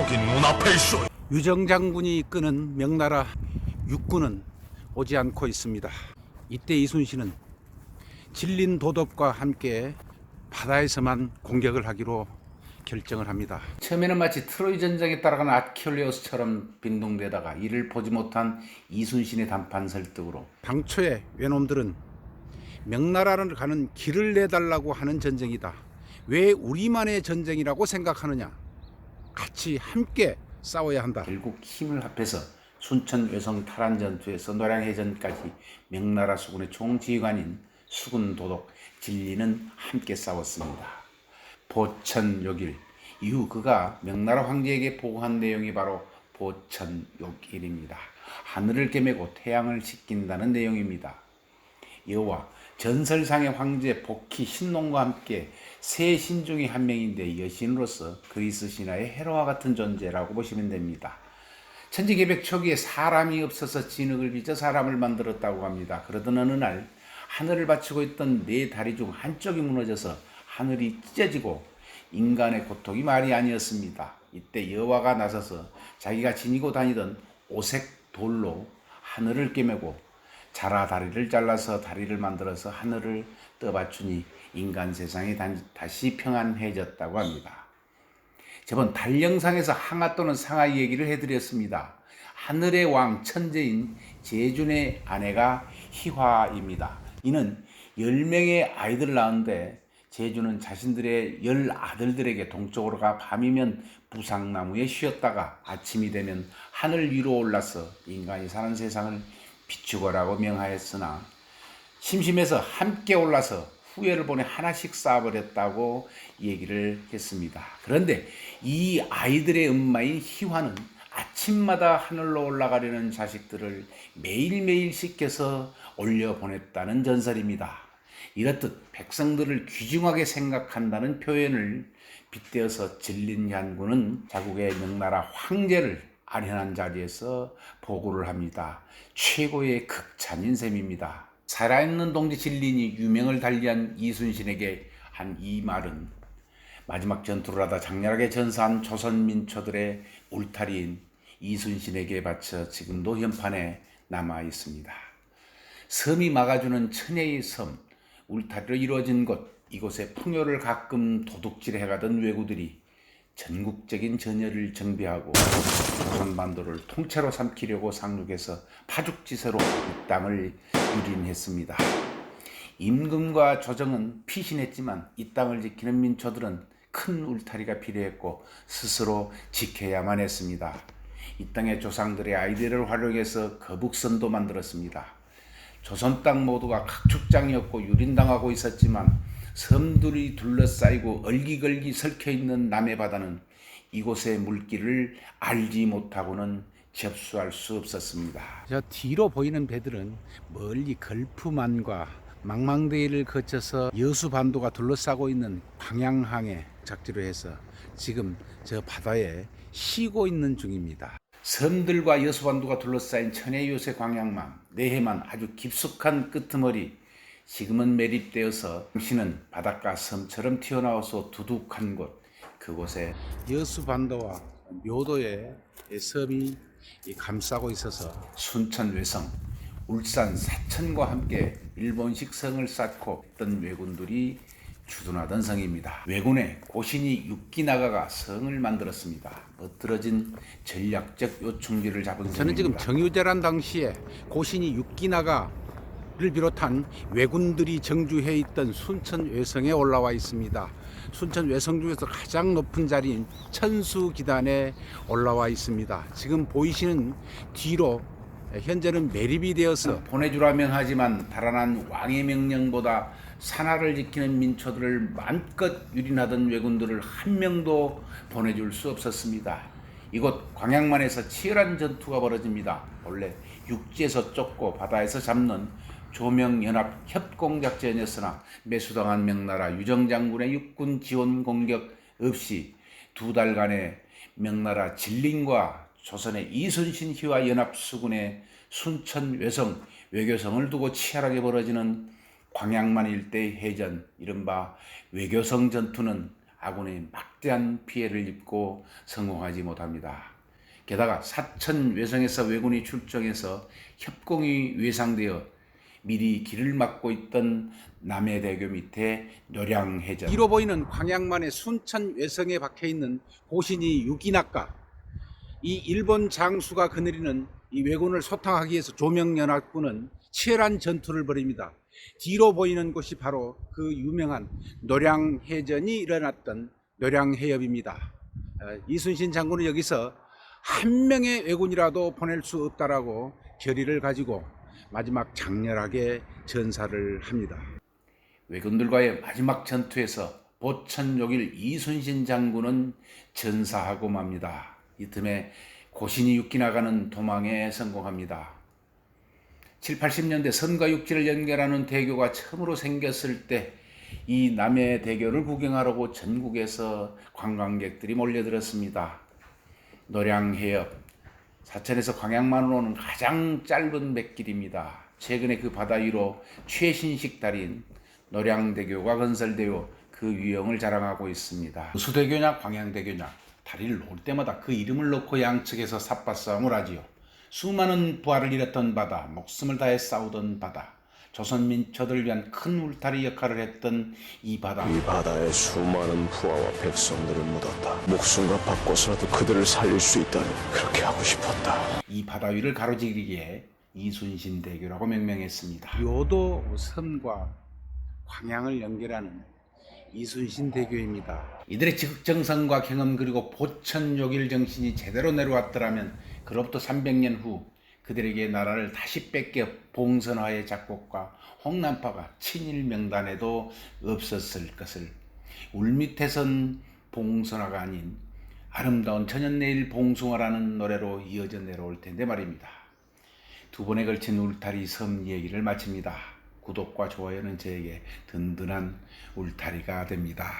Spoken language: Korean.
거긴 눈앞에 있어. 유정 장군이 이끄는 명나라 육군은 오지 않고 있습니다. 이때 이순신은 질린 도덕과 함께 바다에서만 공격을 하기로 결정을 합니다. 처음에는 마치 트로이 전쟁에 따라가는 아킬레우스처럼 빈둥대다가 이를 보지 못한 이순신의 단판 설득으로 당초에 외놈들은 명나라를 가는 길을 내달라고 하는 전쟁이다. 왜 우리만의 전쟁이라고 생각하느냐? 같이 함께 싸워야 한다. 결국 힘을 합해서 순천 외성 탈환 전투에서 노량해전까지 명나라 수군의 총지휘관인 수군 도독 진리는 함께 싸웠습니다. 보천욕일 이후 그가 명나라 황제에게 보고한 내용이 바로 보천욕일입니다. 하늘을 깨매고 태양을 지킨다는 내용입니다. 여호와 전설상의 황제 복희 신농과 함께 세 신 중의 한 명인데 여신으로서 그리스 신화의 헤로와 같은 존재라고 보시면 됩니다. 천지개벽 초기에 사람이 없어서 진흙을 빚어 사람을 만들었다고 합니다. 그러던 어느 날 하늘을 바치고 있던 네 다리 중 한쪽이 무너져서 하늘이 찢어지고 인간의 고통이 말이 아니었습니다. 이때 여호와가 나서서 자기가 지니고 다니던 오색 돌로 하늘을 꿰매고 자라 다리를 잘라서 다리를 만들어서 하늘을 떠받추니 인간 세상이 다시 평안해졌다고 합니다. 저번 달 영상에서 항하 또는 상하 얘기를 해드렸습니다. 하늘의 왕 천재인 제준의 아내가 희화입니다. 이는 10명의 아이들을 낳았는데 제주는 자신들의 10아들들에게 동쪽으로 가 밤이면 부상나무에 쉬었다가 아침이 되면 하늘 위로 올라서 인간이 사는 세상을 비추거라고 명하였으나 심심해서 함께 올라서 후예를 보내 하나씩 쌓아버렸다고 얘기를 했습니다. 그런데 이 아이들의 엄마인 희화는 아침마다 하늘로 올라가려는 자식들을 매일매일 시켜서 올려보냈다는 전설입니다. 이렇듯 백성들을 귀중하게 생각한다는 표현을 빗대어서 진린 장군은 자국의 명나라 황제를 아련한 자리에서 보고를 합니다. 최고의 극찬인 셈입니다. 살아있는 동지 진린이 유명을 달리한 이순신에게 한 이 말은 마지막 전투를 하다 장렬하게 전사한 조선 민초들의 울타리인 이순신에게 바쳐 지금도 현판에 남아 있습니다. 섬이 막아주는 천혜의 섬, 울타리로 이루어진 곳, 이곳에 풍요를 가끔 도둑질해 가던 왜구들이 전국적인 전열을 정비하고 조선반도를 통째로 삼키려고 상륙해서 파죽지세로 이 땅을 유린했습니다. 임금과 조정은 피신했지만 이 땅을 지키는 민초들은 큰 울타리가 필요했고 스스로 지켜야만 했습니다. 이 땅의 조상들의 아이디어를 활용해서 거북선도 만들었습니다. 조선 땅 모두가 각축장이었고 유린당하고 있었지만 섬들이 둘러싸이고 얼기걸기 설켜있는 남해 바다는 이곳의 물길을 알지 못하고는 접수할 수 없었습니다. 저 뒤로 보이는 배들은 멀리 걸프만과 망망대해를 거쳐서 여수반도가 둘러싸고 있는 광양항에 작지로 해서 지금 저 바다에 쉬고 있는 중입니다. 섬들과 여수반도가 둘러싸인 천혜요새 광양만, 내해만 아주 깊숙한 끄트머리, 지금은 매립되어서 당신은 바닷가 섬처럼 튀어나와서 두둑한 곳, 그곳에 여수반도와 묘도의 섬이 감싸고 있어서 순천 외성, 울산 사천과 함께 일본식 성을 쌓고 있던 왜군들이 주둔하던 성입니다. 왜군의 고신이 육기나가가 성을 만들었습니다. 멋들어진 전략적 요충지를 잡은 성입니다. 저는 지금 정유재란 당시에 고신이 육기나가를 비롯한 왜군들이 정주해 있던 순천 외성에 올라와 있습니다. 순천 외성 중에서 가장 높은 자리인 천수기단에 올라와 있습니다. 지금 보이시는 뒤로 현재는 매립이 되어서 보내주라면 하지만 달아난 왕의 명령보다 산하를 지키는 민초들을 마음껏 유린하던 왜군들을 한 명도 보내줄 수 없었습니다. 이곳 광양만에서 치열한 전투가 벌어집니다. 원래 육지에서 쫓고 바다에서 잡는 조명연합 협공작전이었으나 매수당한 명나라 유정장군의 육군 지원 공격 없이 두 달간의 명나라 진린과 조선의 이순신 희와 연합수군의 순천 외성 외교성을 두고 치열하게 벌어지는 광양만 일대의 해전, 이른바 외교성 전투는 아군의 막대한 피해를 입고 성공하지 못합니다. 게다가 사천 외성에서 왜군이 출정해서 협공이 외상되어 미리 길을 막고 있던 남해대교 밑에 노량해전, 뒤로 보이는 광양만의 순천 외성에 박혀있는 고신이 유기낙가, 이 일본 장수가 거느리는 이 왜군을 소탕하기 위해서 조명연합군은 치열한 전투를 벌입니다. 뒤로 보이는 곳이 바로 그 유명한 노량해전이 일어났던 노량해협입니다. 이순신 장군은 여기서 한 명의 왜군이라도 보낼 수 없다라고 결의를 가지고 마지막 장렬하게 전사를 합니다. 왜군들과의 마지막 전투에서 보천욕일 이순신 장군은 전사하고 맙니다. 이 틈에 고신이 육기나가는 도망에 성공합니다. 7, 80년대 선과 육지를 연결하는 대교가 처음으로 생겼을 때 이 남해대교를 구경하려고 전국에서 관광객들이 몰려들었습니다. 노량해협, 사천에서 광양만으로 오는 가장 짧은 뱃길입니다. 최근에 그 바다 위로 최신식 다리인 노량대교가 건설되어 그 유형을 자랑하고 있습니다. 수대교냐 광양대교냐 다리를 놓을 때마다 그 이름을 놓고 양측에서 삿바싸움을 하지요. 수많은 부하를 잃었던 바다, 목숨을 다해 싸우던 바다, 조선 민초들을 위한 큰 울타리 역할을 했던 이 바다. 이 바다에 수많은 부하와 백성들을 묻었다. 목숨과 바꿔서라도 그들을 살릴 수 있다면 그렇게 하고 싶었다. 이 바다 위를 가로지르기에 이순신대교라고 명명했습니다. 요도 섬과 광양을 연결하는 이순신대교입니다. 이들의 지극정성과 경험 그리고 보천욕일 정신이 제대로 내려왔더라면 그로부터 300년 후 그들에게 나라를 다시 뺏겨 봉선화의 작곡가 홍남파가 친일 명단에도 없었을 것을 울밑에선 봉선화가 아닌 아름다운 천연내일 봉숭아라는 노래로 이어져 내려올 텐데 말입니다. 두 번에 걸친 울타리 섬 얘기를 마칩니다. 구독과 좋아요는 저에게 든든한 울타리가 됩니다.